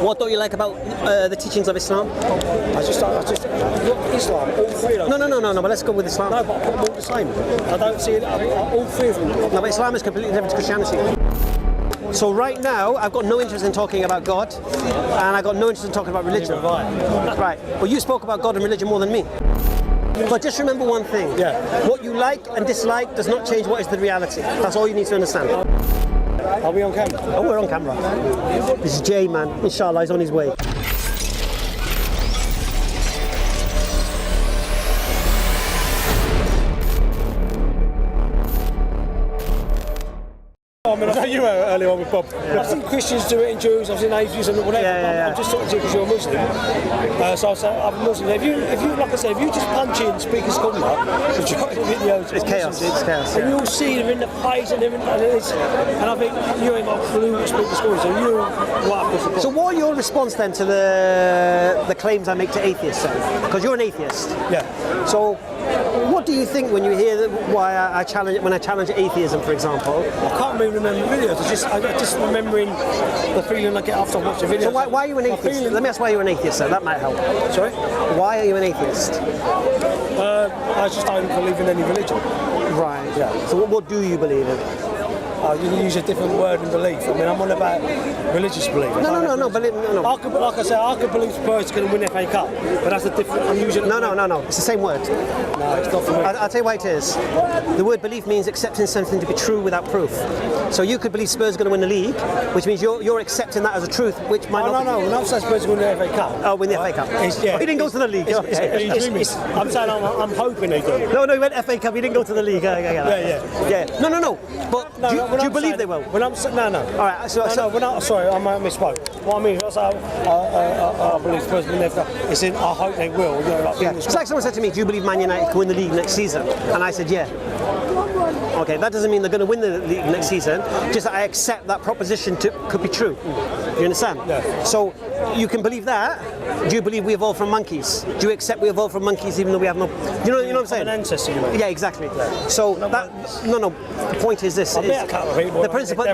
What don't you like about the teachings of Islam? I just Islam, all three of them. No, but let's go with Islam. No, but I put them all the same. I don't see it, all three of them. No, but Islam is completely different to Christianity. So right now, I've got no interest in talking about God, and I've got no interest in talking about religion. Right. Well, you spoke about God and religion more than me. But just remember one thing. Yeah. What you like and dislike does not change what is the reality. That's all you need to understand. Are we on camera? Oh, we're on camera. This is Jay, man. Inshallah, he's on his way. I mean, I know you were earlier on with Bob. Yeah. I've seen Christians do it in Jews, I've seen atheists and whatever. I'm just talking to you because you're a Muslim. So I say I'm a Muslim. If you, like I say, if you just punch in Speaker's Corner, which you've got videos, it's chaos. It's chaos. And you'll see them in the face and everything. And I think you ain't got a clue what Speaker's Corner is. So you're right across the board. So what are your response then to the claims I make to atheists then? Because you're an atheist. Yeah. So what do you think when you hear why I challenge atheism, for example? I can't really remember the videos. I'm just remembering the feeling I get after I watch the videos. So why are you an atheist? Let me ask why you're an atheist, sir. That might help. Sorry? Why are you an atheist? I just don't believe in any religion. Right. Yeah. So what do you believe in? You use a different word in belief. I mean, I'm on about religious belief. No. Like I said, I could believe Spurs going to win FA Cup, but that's a different. I'm using. No. It's the same word. No, it's not for me. I'll tell you why it is. The word belief means accepting something to be true without proof. So you could believe Spurs are going to win the league, which means you're accepting that as a truth, which might not. No. When I'm saying Spurs win the FA Cup. Oh, win the FA Cup. Yeah. He didn't go to the league. I'm saying I'm hoping they do. No, he went FA Cup. He didn't go to the league. Yeah. No. But do you believe they will? When I'm no. All right. Sorry, I misspoke. What I mean is, I believe Spurs win the FA Cup. It's in. I hope they will. You know, It's like someone said to me, "Do you believe Man United can win the league next season?" And I said, "Yeah." Okay, that doesn't mean they're going to win the league next season. Just that I accept that proposition could be true. You understand? Yeah. So you can believe that. Do you believe we evolved from monkeys? Do you accept we evolved from monkeys even though we have no? You know what I'm saying? An ancestor, you mean? Yeah, exactly. Yeah. So The point is this: the principle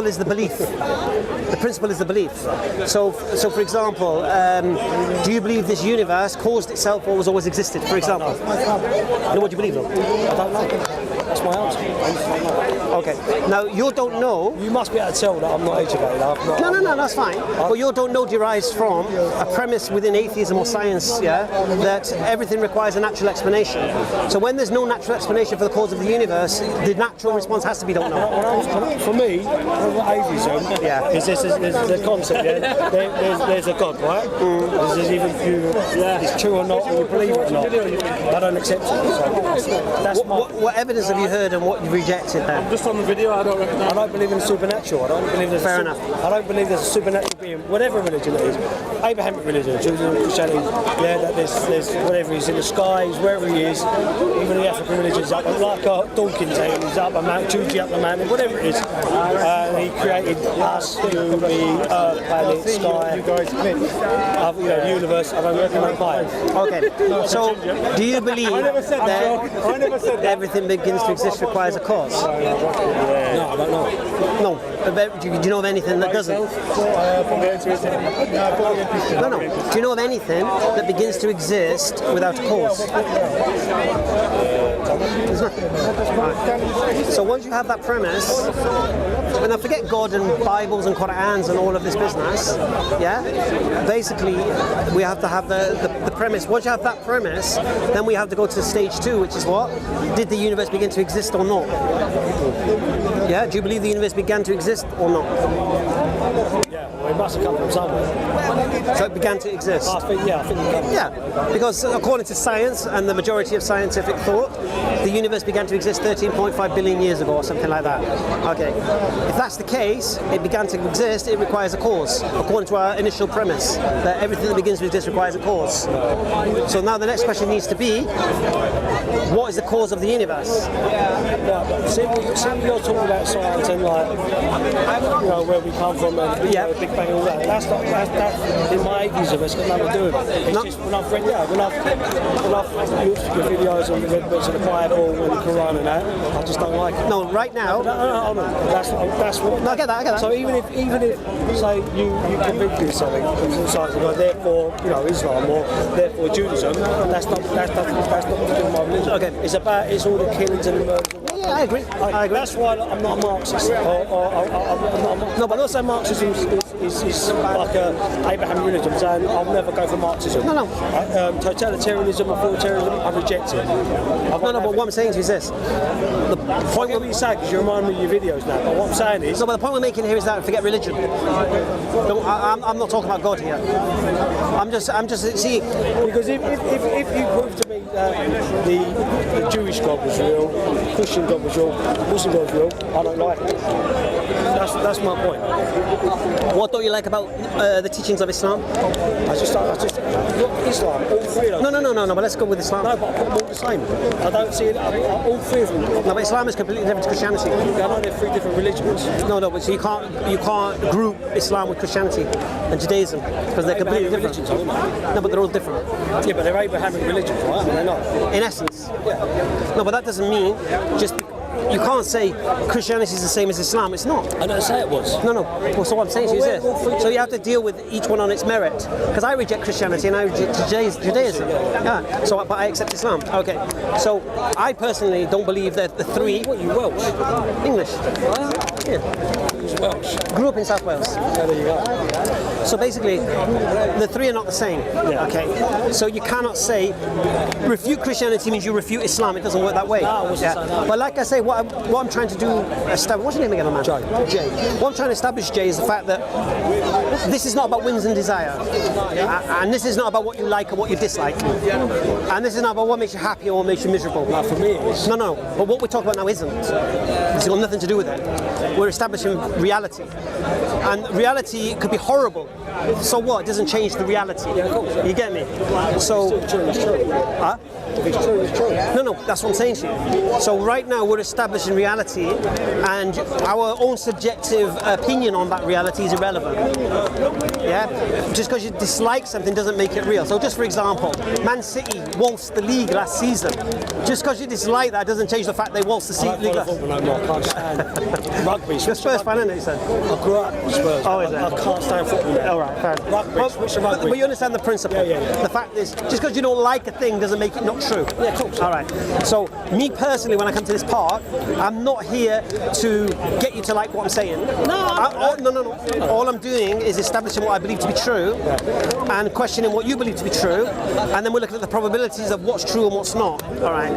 is the belief. The principle is the belief. So for example, do you believe this universe caused itself or was always existed? For example, what do you believe though? I don't know. That's my answer. Okay. Now you don't know. You must be able to tell that I'm not educated. No, that's fine. But you don't know derives from a premise within atheism or science, that everything requires a natural explanation. So when there's no natural explanation for the cause of the universe, the natural response has to be don't know. For me, atheism is there's a concept. There's a God, right? There's even if it's true or not, or you believe it or not. I don't accept it. So that's what evidence have you heard and what you rejected then? Just on the video, I don't believe in the supernatural. I don't believe there's fair enough. I don't believe there's a supernatural being, whatever religion it is. Abrahamic religion, Judaism, Christianity, that there's whatever he's in the skies, wherever he is. Even the African religions, up like Dawkins, he's up a mountain, Juji up the mountain, whatever it is. He created us, you, the earth, planet, sky, the universe. I don't recommend by it. Okay, so do you believe that everything begins to exist requires a cause? No, I don't know. No. Do you know of anything that doesn't? No. Do you know of anything that begins to exist without a cause? There's nothing. So once you have that premise, when I forget God and Bibles and Qur'ans and all of this business, basically we have to have the premise. Once you have that premise, then we have to go to stage 2, which is what? Did the universe begin to exist or not? Yeah, do you believe the universe began to exist or not? Yeah, well, it must have come from somewhere. So it began to exist? I think it began. Yeah, because according to science and the majority of scientific thought, the universe began to exist 13.5 billion years ago or something like that. Okay, if that's the case, it began to exist, it requires a cause, according to our initial premise, that everything that begins to exist requires a cause. So now the next question needs to be, what is the cause of the universe? Well, see what you're talking about science and like, you know, where we come from and Big Bang and all that. That's in my atheism. It's got nothing to do with it. It's just when I've read, when I've used your videos and read books of the Bible and the Quran and that, I just don't like it. No, right now. No. That's what. No, I get that. So even if say you convict me of something, therefore Islam or therefore Judaism, that's not what to do with my religion. Okay. It's all the killings and the murders. Yeah, I agree. That's why I'm not a Marxist. No, but also Marxism is like a Abraham religion, saying I'll never go for Marxism. No. Totalitarianism, authoritarianism, I reject it. But what I'm saying to you is this. The point what you say, because you remind me of your videos now, but what I'm saying is... No, but the point we're making here is that forget religion. I'm not talking about God here. I'm just see... Because if you prove to me that the Jewish God was real, the Christian God was real, the Muslim God was real, I don't like it. That's my point. What don't you like about the teachings of Islam? I just Islam, all three of them. No, but let's go with Islam. No, but I put them all the same. I don't see it, all three of them. No, but Islam is completely different to Christianity. I know they're three different religions. No, but so you can't group Islam with Christianity and Judaism because they're completely different. Religions, aren't they? No, but they're all different. Yeah, but they're Abrahamic religions, right? I mean, they're not. In essence. Yeah. No, but that doesn't mean you can't say Christianity is the same as Islam. It's not. I don't say it was. No. Well, so what I'm saying to you is this. So you have to deal with each one on its merit. Because I reject Christianity and I reject Judaism. Yeah. So, but I accept Islam. Okay. So I personally don't believe that the three. What, you Welsh? English. Yeah. Who's Welsh? Grew up in South Wales. Yeah, there you go. So basically, the three are not the same. Yeah. Okay. So you cannot say refute Christianity means you refute Islam. It doesn't work that way. No, I wasn't saying that. But like I say, what I'm trying to do, what's your name again, man? Jay. What I'm trying to establish, Jay, is the fact that this is not about whims and desire, and this is not about what you like or what you dislike, and this is not about what makes you happy or what makes you miserable. Now, for me, it's... No. But what we're talking about now isn't. It's got nothing to do with it. We're establishing reality, and reality could be horrible. So what? It doesn't change the reality. You get me? So. It's true. Huh? If it's true, it's true. No, that's what I'm saying to you. So right now we're establishing reality, and our own subjective opinion on that reality is irrelevant. Yeah? Just because you dislike something doesn't make it real. So just for example, Man City waltzed the league last season. Just because you dislike that doesn't change the fact they waltzed the league last season. I can't stand rugby. You're Spurs fan, isn't it, you said? I grew up with Spurs. Oh, is it? I can't stand football now. All right, fair. Rugby. But you understand the principle. Yeah. The fact is, just because you don't like a thing doesn't make it not true. Yeah, of course. All right. So me personally, when I come to this park, I'm not here to get you to like what I'm saying. No. All I'm doing is establishing what I believe to be true, and questioning what you believe to be true, and then we're looking at the probabilities of what's true and what's not. All right.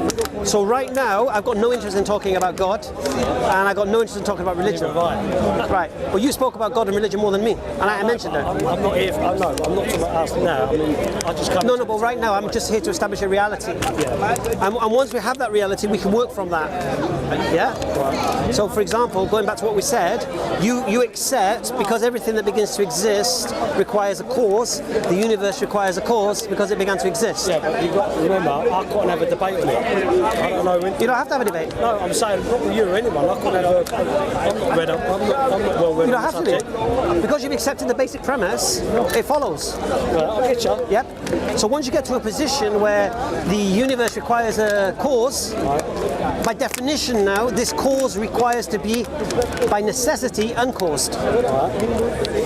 So right now, I've got no interest in talking about God, and I've got no interest in talking about religion. Right. Well, you spoke about God and religion more than me, and I mentioned that. I'm not here. I'm not talking about us now. I mean, I just come. No. But right now, I'm just here to establish a reality. And once we have that reality, we can work from that. Yeah? Right. So, for example, going back to what we said, you accept, because everything that begins to exist requires a cause, the universe requires a cause because it began to exist. Yeah, but you've got to remember, I can't have a debate on it. I don't know when... You don't have to have a debate. No, I'm saying, not with you or anyone. I can't have a... I'm not read up. I'm not well read. You don't have to be. Because you've accepted the basic premise, it follows. Right, I get you. Yep. So once you get to a position where the universe requires a cause, by definition now, this cause requires to be, by necessity, uncaused. Do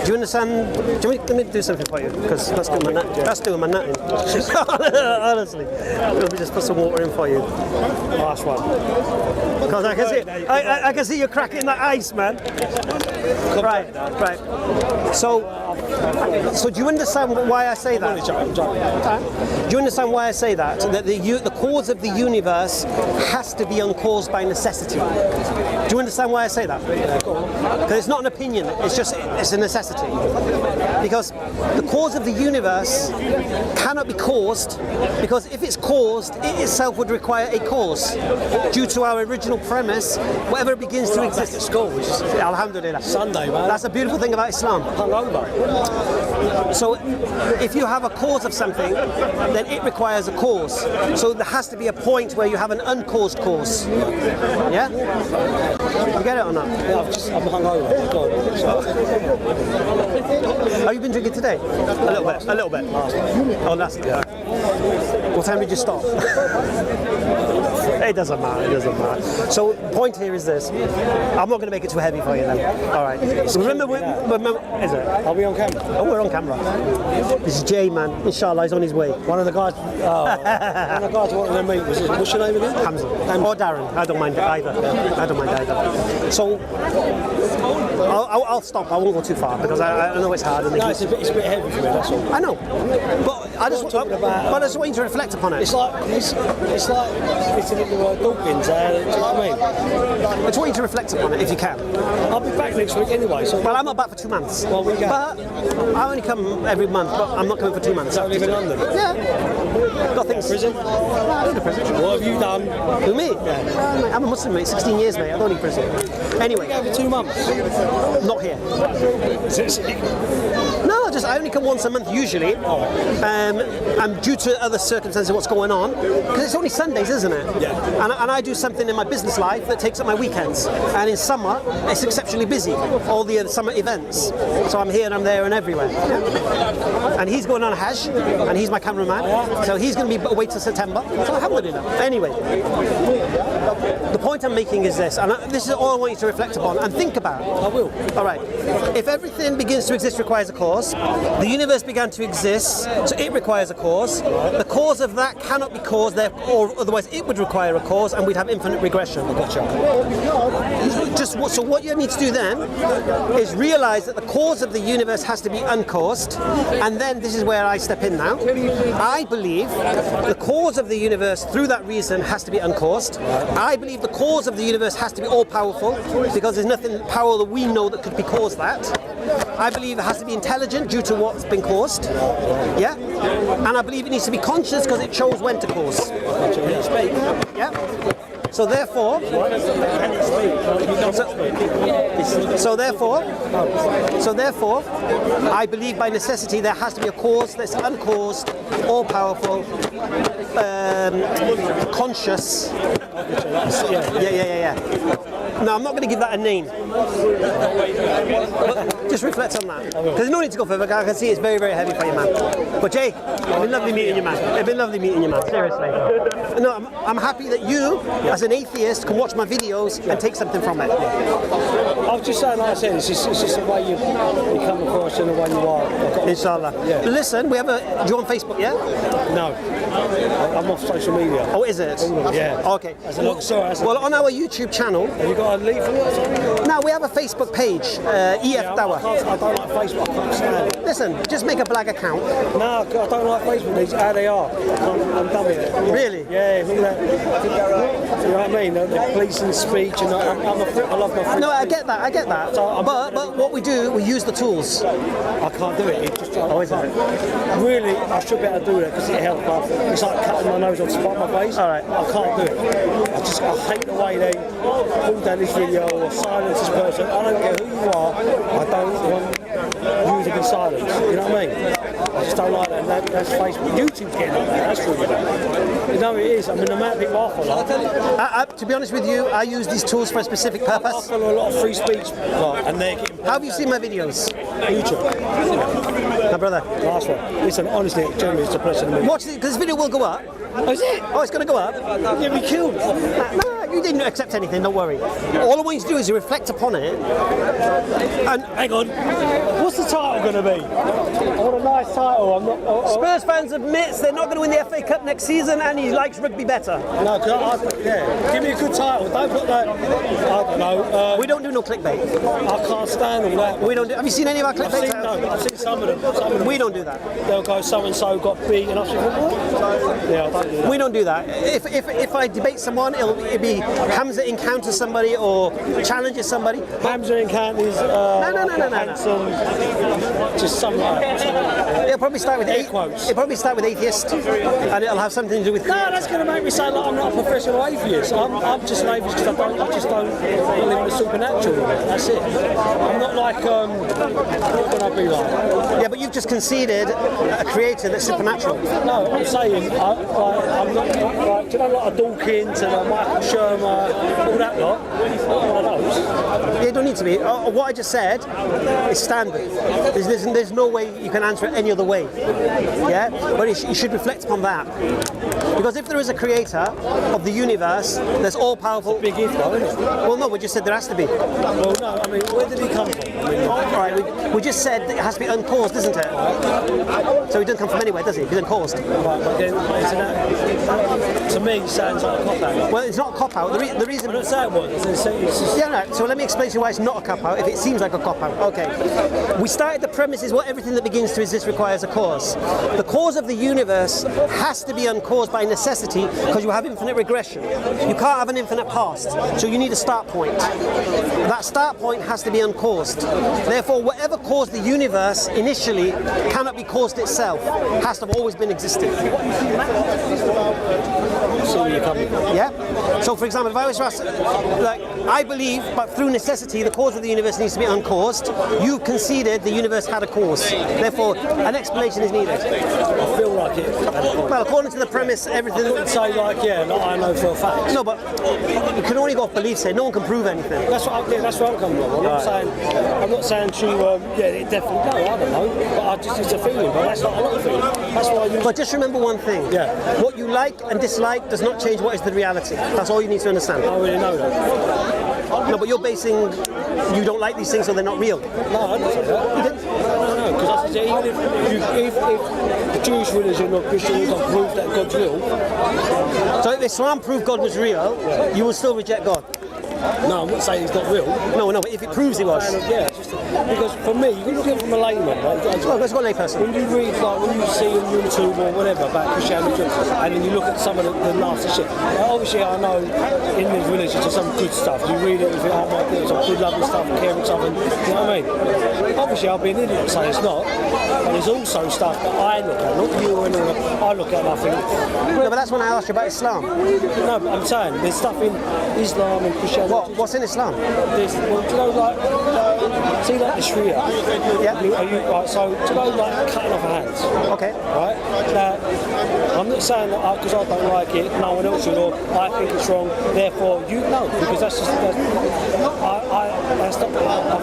you understand? Let me do something for you, because that's doing my nut in. Honestly. Let me just put some water in for you. Last one. Because I can see you cracking that ice, man. Right. So do you understand why I say that? Do you understand why I say that? That the cause of the universe has to be uncaused by necessity. Do you understand why I say that? Because it's not an opinion, it's a necessity. Because the cause of the universe cannot be caused, because if it's caused, it itself would require a cause. Due to our original premise, whatever begins to exist at school, alhamdulillah. Sunday, man. That's the beautiful thing about Islam. So if you have a cause of something, then it requires a cause. So there has to be a point where you have an uncaused cause. course. Yeah? You get it or not? Yeah, I'm hungover. Go on. Have you been drinking today? A little bit. Oh, that's good. What time did you stop? It doesn't matter. So the point here is this. I'm not going to make it too heavy for you then. All right. So remember, is it? Are we on camera? Oh, we're on camera. This is Jay, man. Inshallah, he's on his way. One of the guys wanted to meet. What's your name again? Hamza. Or Darren. I don't mind either. So I'll stop. I won't go too far because I know it's hard. No, it's a bit heavy for me. That's all. I know, but I just want you to reflect upon it. It's like it's listening to Dawkins. Do you know what I mean? I just want you to reflect upon it if you can. I'll be back next week anyway. So well, I'm not back for 2 months. Well, we go. But I only come every month, but I'm not coming for 2 months. So live in London? Yeah. Got things. Prison? No, in prison. What have you done? Who, me? Yeah. Mate, I'm a Muslim, mate. 16 years, mate. I don't need prison. Anyway. You go for 2 months? Not here. No, I only come once a month usually. And due to other circumstances, what's going on, because it's only Sundays, isn't it? Yeah. And I do something in my business life that takes up my weekends. And in summer, it's exceptionally busy. All the other summer events. So I'm here and I'm there and everywhere. And he's going on a Hajj, and he's my cameraman. So he's going to be away till September. So alhamdulillah. Anyway, the point I'm making is this, and this is all I want you to reflect upon and think about. I will. All right. If everything begins to exist requires a cause, the universe began to exist, so it requires a cause. The cause of that cannot be caused, or otherwise it would require a cause, and we'd have infinite regression. So what you need to do then is realize that the cause of the universe has to be uncaused, and then this is where I step in now. I believe the cause of the universe through that reason has to be uncaused. I believe the cause of the universe has to be all-powerful, because there's nothing powerful that we know that could be caused that. I believe it has to be intelligent due to what's been caused. Yeah? And I believe it needs to be conscious because it chose when to cause. Yeah? So therefore, I believe by necessity there has to be a cause that's uncaused, all-powerful, conscious. Yeah. No, I'm not going to give that a name. But just reflect on that. Because there's no need to go further. I can see it's very, very heavy for you, man. But Jay, it's been lovely meeting you, man. Seriously. No, I'm happy that you, as an atheist, can watch my videos and take something from it. I was just saying, like I said, it's just the way you come across and the way you are. Inshallah. Yeah. Listen, do you on Facebook, yeah? No. I'm off social media. Oh, is it? Yeah. Okay. Well, on our YouTube channel... Have you got a link for it? No, we have a Facebook page, EFDawah. I don't like Facebook, I can't stand it. Listen, just make a black account. No, I don't like Facebook, these how they are. I'm done with it. Really? Yeah, all that. You know what I mean? The policing speech, and I love my free No, I speech. get that. So but what we do, we use the tools. I can't do it. Oh, is it? Really, I should be able to do it because it helps. But it's like cutting my nose off to spite my face. All right. I can't do it. I hate the way they pull down this video or silence this person. I don't care who you are. I don't want you to be silenced. You know what I mean? I just don't like that. That's Facebook. YouTube's getting like that. That's really bad. You know it is. I mean, the amount of people I follow. To be honest with you, I use these tools for a specific I purpose. follow a lot of free speech, and they're getting How have you seen my videos? YouTube. My brother. Last one. Listen, honestly, generally, it's a pleasure to meet you. Watch it, because this video will go up. Oh, is it? Oh, it's going to go up. You'll be killed. No, you didn't accept anything, don't worry. All I want you to do is reflect upon it. And hang on. What's the title going to be? I want a nice title. I'm not. Spurs fans admits they're not going to win the FA Cup next season and he likes rugby better. No, give me a good title. Don't put that. I don't know. We don't do no clickbait. I can't stand all that. We don't do. Have you seen any of our clickbait? I've seen some of them. We don't do that. They'll go, so and so got beaten. I said, what? Yeah, I don't do that. We don't do that. If I debate someone, it'll be Hamza encounters somebody or challenges somebody. Hamza encounters. No. Just something like that. It'll probably start with quotes. It'll probably start with atheist, and it'll have something to do with. No, that's going to make me sound like I'm not a professional atheist. I'm just an atheist because I just don't believe in the supernatural. That's it. I'm not like, what can I be like? Yeah, but you've just conceded a creator that's supernatural. No, I'm saying, I'm not like, do you know, like a Dawkins and a Michael Shermer, all that lot? One of those. Yeah, you don't need to be. What I just said is standard. There's no way you can answer it any other way. Yeah, but you should reflect upon that. Because if there is a creator of the universe that's all-powerful... Big if though, isn't it? Well, no, we just said there has to be. Well, no, I mean, where did he come from? Right, we just said it has to be uncaused, isn't it? So he doesn't come from anywhere, does he? He's uncaused. Right, but then, isn't that, to me, it sounds like a cop-out. Well, it's not a cop-out. The reason... I'm not saying it was. It's just... Yeah, no, so let me explain to you why it's not a cop-out, if it seems like a cop-out. Okay. We started the premise is what everything that begins to exist requires a cause. The cause of the universe has to be uncaused by necessity because you have infinite regression. You can't have an infinite past, so you need a start point. That start point has to be uncaused. Therefore, whatever caused the universe initially cannot be caused itself. It has to have always been existing. Yeah? So, for example, if I was to ask, like, I believe, but through necessity, the cause of the universe needs to be uncaused. You've conceded the universe had a cause. Therefore, an explanation is needed. I feel like it. Well, according to the premise, everything... I couldn't say like, yeah, like I know for a fact. No, but you can only go off belief, say no one can prove anything. That's what I'm coming from. I'm not saying to, yeah, it definitely, no, I don't know. But it's a feeling, but that's not a lot of feeling. That's why you... But just remember one thing. Yeah. What you like and dislike does not change what is the reality. That's all you need to understand. I don't really know that. No, but you're basing you don't like these things so they're not real. No, I didn't say that. You didn't? No, because I said even if the Jewish religion or Christian religion prove that God's real. So if Islam proved God was real, you will still reject God. No, I'm not saying he's not real. No, but if it proves he was. Yeah, because for me, you can look at it from a layman. Right? Well, let's go layperson. When you read, like, when you see on YouTube or whatever about Christianity, and then you look at some of the nasty shit. Like, obviously, I know in these religions there's some good stuff. You read it and you think, oh my God, some good, lovely stuff, caring stuff, and you know what I mean? Obviously, I'll be an idiot and say it's not. But there's also stuff that I look at, not you or anyone. I look at and I think. No, but that's when I asked you about Islam. No, but I'm saying there's stuff in Islam and Christianity. What's in Islam? There's, well, do you know, like, see, like the Sharia. Yeah. Right, so, do you know, like cutting off a hand? Okay. Right. Now, I'm not saying that because I don't like it, no one else should, or I think it's wrong. Therefore, you know, because that's just I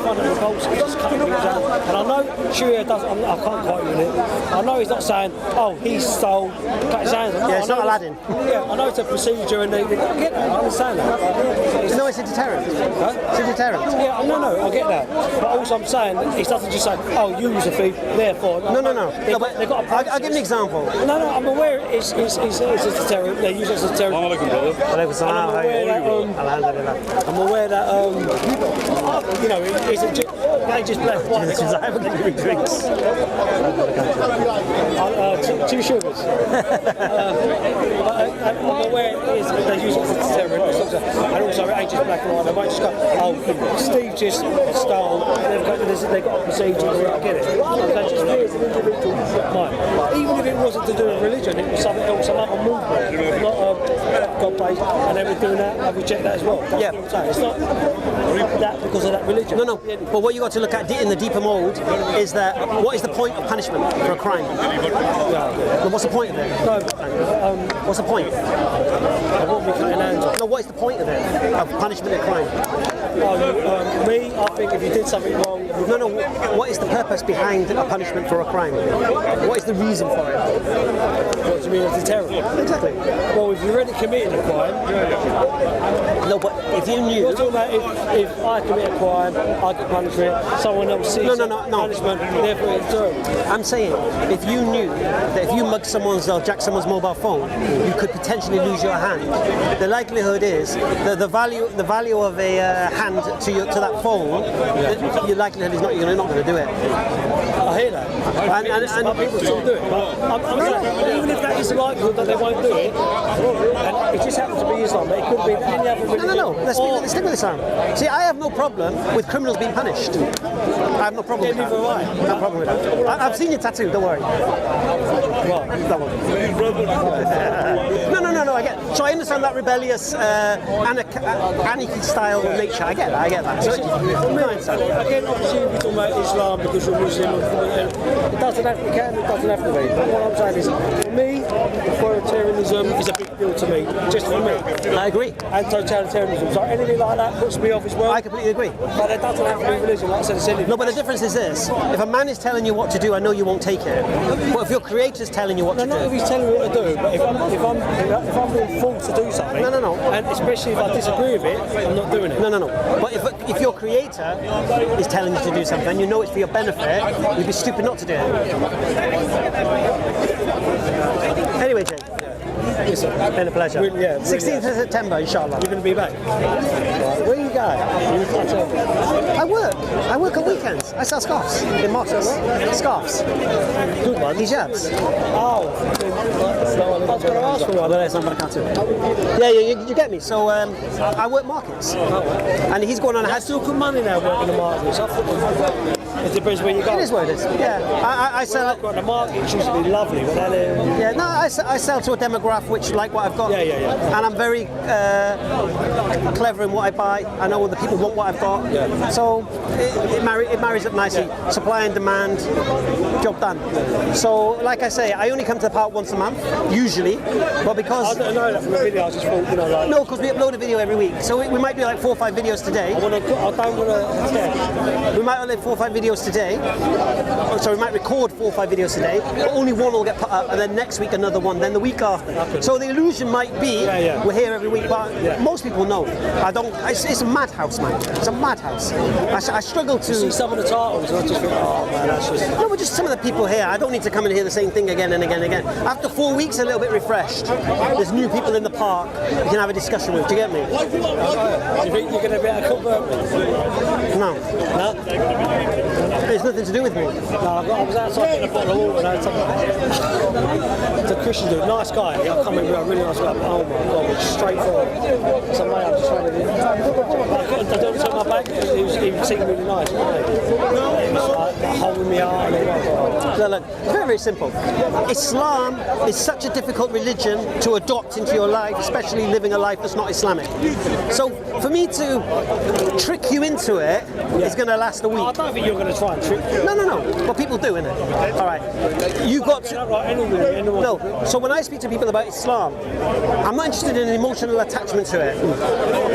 find it repulsive. Just cutting things out. And I know Sharia doesn't. I can't quite with it. I know he's not saying, oh, he stole, cut his hands. Yeah, it's not Aladdin. Yeah, I know it's a procedure, and I get that. I understand that. No, it's a deterrent. Huh? It's a deterrent. Yeah, no, I get that. But also I'm saying, it doesn't just say, oh, you was a thief, therefore... No. They've got a process. I'll give you an example. No, I'm aware it's a deterrent. They use it as a deterrent. Alaikum, brother. Alaikum salam. I'm aware that, you know, it's a... They just black white. I haven't given you drinks. 2 sugars. But I'm aware they use it as a deterrent. And also, it ain't just black and white. They might just go, oh, Steve just stole, and they've got a procedure, I get it. They just do it as an individual mind. Even if it wasn't to do with religion, it was something else, another movement, not God-based, and they were doing that, I reject that as well. That's what I'm saying. It's not that because of that religion. No. But what you got to look at in the deeper mode is that what is the point of punishment for a crime? No, what's the point of it? What's the point? I won't be cutting hands off. No, what is the point of it? Of punishment in a crime? Me, I think if you did something wrong... No, what is the purpose behind a punishment for a crime? What is the reason for it? What do you mean, a deterrent? Exactly. Well, if you've already committed a crime... No, but if you knew... You're talking about if I commit a crime, I get punished for it, someone else sees punishment, therefore it's deterrent. I'm saying, if you knew that if you mug someone's or jack someone's mobile phone, you could potentially lose your hand. The likelihood is that the value of a hand to that phone, your likelihood is you're not going to do it. I hear that. And people still do it. But I'm saying, even if that is the likelihood that they won't do it, and it just happens to be Islam, but it could be any other religion. No. Let's stick with Islam. See, I have no problem with criminals being punished. I have no problem with that. Neither have I. No problem with that. I've seen your tattoo, don't worry. Right. That one. No. I get. So I understand that rebellious, anarchy style nature. I get that. So, again, obviously we're talking about Islam because you're Muslim. It doesn't have to be. It doesn't have to be. But what I'm saying is, for me, authoritarianism is a big deal to me. Just for me. I agree. And totalitarianism. So anything like that puts me off as well. I completely agree. But it doesn't have to be religion. Like I said, it's silly. No, but the difference is this: if a man is telling you what to do, I know you won't take it. But if your creator's telling you what to do, not if he's telling me what to do, but if I'm being forced to do something, no, and especially if I disagree with it, I'm not doing it. No. But if your creator is telling you to do something, and you know it's for your benefit, you'd be stupid not to do it. Anyway, Jay. Yes, sir. Been a pleasure. 16th of September, inshallah. You're going to be back. Right. Where you going? I work on weekends. I sell scarves in mosques. Scarves. Good one. Hijabs. Oh. I was going to ask for one. Yeah, you get me. So I work markets. And he's going on a... Still good money now working the markets. It depends where you go. It is what it is. Yeah. I sell... The markets used to be lovely. But then, I sell to a demographic which like what I've got. Yeah. And I'm very clever in what I buy. I know the people want what I've got. Yeah. So it marries up nicely. Yeah. Supply and demand, job done. So like I say, I only come to the park once a month, usually. But because... I don't know that from the video, I just thought, like... No, because we upload a video every week. So we might do like 4 or 5 videos today. I don't want to... We might only have 4 or 5 videos today. So we might record 4 or 5 videos today, but only one will get put up, and then next week another one, then the week after. Okay. So the illusion might be we're here every week, but most people know. I don't. It's a madhouse, man. It's a madhouse. I struggle to see some of the titles, and I just think, oh man, that's just. No, but just some of the people here. I don't need to come and hear the same thing again and again and again. After 4 weeks, a little bit refreshed. There's new people in the park you can have a discussion with. Do you get me? You think you're going to be able to convert me? No. It's nothing to do with me. No, I was outside getting a bottle of water and I had something. It's a Christian dude, nice guy. I come in with a really nice guy. Oh my God, it's straightforward. So mate, I'm just trying to I don't turn my back. He seemed really nice. He was like holding me out and all. Look, very, very simple. Islam is such a difficult religion to adopt into your life, especially living a life that's not Islamic. So for me to trick you into it is going to last a week. I don't think you're going to try and trick me. No. But people do, innit? All right. You've got to... No. So when I speak to people about Islam, I'm not interested in an emotional attachment to it.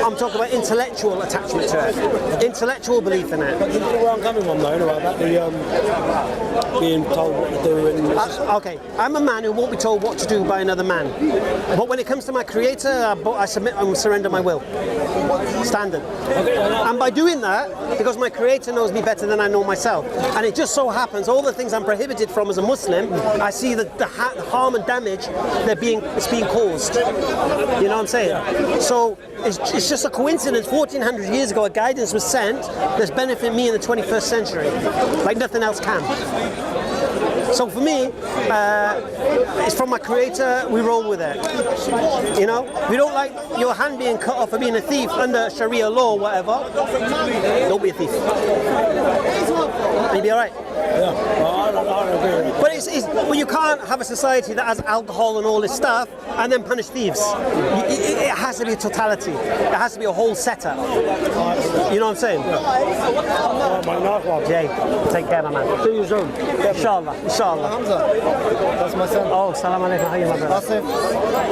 I'm talking about intellectual attachment to it. Intellectual belief in it. But you know where I'm coming from, though, about the being told what to do. And okay. I'm a man who won't be told what to do by another man. But when it comes to my creator, I submit and surrender my will. Standard. And by doing that, because my creator knows me better than I know myself, and it just so happens all the things I'm prohibited from as a Muslim, I see the harm and damage it's being caused. You know what I'm saying? So it's just a coincidence. 1400 years ago, a guidance was sent that's benefiting me in the 21st century, like nothing else can. So for me, it's from my creator, we roll with it. You know? We don't like your hand being cut off for being a thief under Sharia law or whatever. Don't be a thief. You'll be alright. Yeah, I don't agree with you. But you can't have a society that has alcohol and all this stuff and then punish thieves. It has to be a totality. It has to be a whole setup. You know what I'm saying? Jay, take care, my man. See you soon. Inshallah. Hamza, that's my son. Oh, salam alaikum. How are you, my brother? Asif,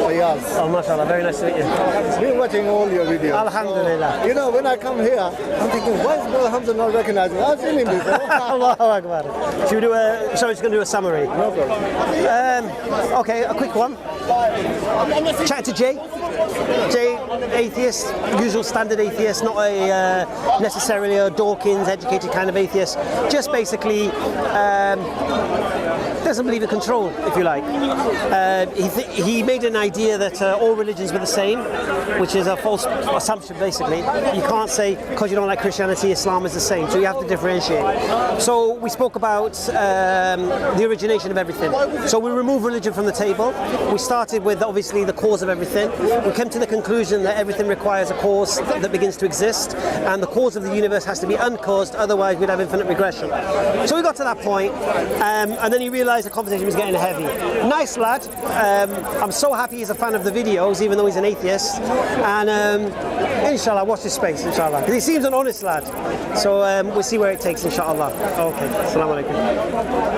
Fayaz. Oh, mashallah. Very nice to meet you. Been watching all your videos. Alhamdulillah. You know, when I come here, I'm thinking, why is Brother Hamza not recognizing me? I've seen him before. Allahu Akbar. Should we do so it's going to do a summary. No problem. Okay, a quick one. Chat to Jay. Jay, atheist, usual standard atheist, not a necessarily a Dawkins educated kind of atheist. Just basically doesn't believe in control, if you like. He made an idea that all religions were the same, which is a false assumption, basically. You can't say, because you don't like Christianity, Islam is the same, so you have to differentiate. So we spoke about the origination of everything. So we remove religion from the table. We start started with obviously the cause of everything. We came to the conclusion that everything requires a cause that begins to exist, and the cause of the universe has to be uncaused, otherwise we'd have infinite regression. So we got to that point, and then he realised the conversation was getting heavy. Nice lad. I'm so happy he's a fan of the videos, even though he's an atheist. And inshallah, watch this space, inshallah. Because he seems an honest lad. So we'll see where it takes, inshallah. Okay, assalamu alaikum.